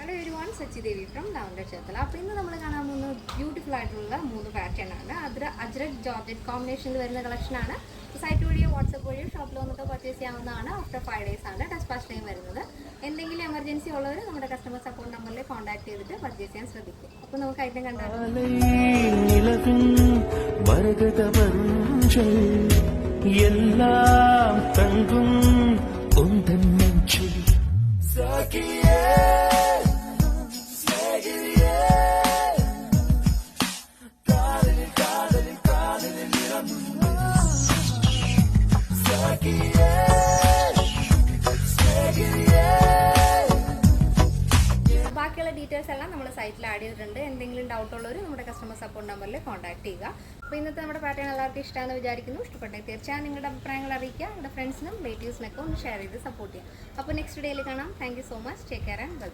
Hello everyone, Sachi Devi from download Cherthala. അപ്പോൾ ഇന്ന് നമ്മൾ കാണാൻ പോകുന്ന ബ്യൂട്ടിഫുൾ ആയിട്ടുള്ള 3 പാറ്റേൺ ആണ്. അജ്രക് ജോർജറ്റ് കോമ്പിനേഷനിൽ വരുന്ന കളക്ഷനാണ്. സൈറ്റ് വഴിയോ വാട്സപ്പ് വഴിയോ ഷോപ്പിൽ വന്നിട്ട് പർച്ചേസ് ചെയ്യാവുന്നതാണ്. ആഫ്റ്റർ 5 days ആണ് ഡെസ്പാച്ച് ടൈം വരുന്നത്. എന്തെങ്കിലും എമർജൻസി ഉള്ളവർ നമ്മുടെ കസ്റ്റമർ സപ്പോർട്ട് നമ്പറിൽ കോൺടാക്ട് ചെയ്തിട്ട് പർച്ചേസ് ചെയ്യാൻ ശ്രദ്ധിക്കും. അപ്പോൾ നമുക്ക് ഐറ്റം കണ്ടാലോ. ബാക്കിയുള്ള ഡീറ്റെയിൽസ് എല്ലാം നമ്മുടെ സൈറ്റിൽ ആഡ് ചെയ്തിട്ടുണ്ട്. എന്തെങ്കിലും ഡൗട്ട് ഉള്ളവർ നമ്മുടെ കസ്റ്റമർ സപ്പോർട്ട് നമ്പറിൽ കോൺടാക്ട് ചെയ്യുക. അപ്പോൾ ഇന്നത്തെ നമ്മുടെ പാറ്റേൺ എല്ലാവർക്കും ഇഷ്ടമാണെന്ന് വിചാരിക്കുന്നു. ഇഷ്ടപ്പെട്ടെങ്കിൽ തീർച്ചയായും നിങ്ങളുടെ അഭിപ്രായങ്ങൾ അറിയിക്കുക. നിങ്ങളുടെ ഫ്രണ്ട്സിനും റിലേറ്റീവ്സിനൊക്കെ ഒന്ന് ഷെയർ ചെയ്ത് സപ്പോർട്ട് ചെയ്യുക. അപ്പോൾ നെക്സ്റ്റ് ഡേയിൽ കാണാം. Thank you so much. Take care and by.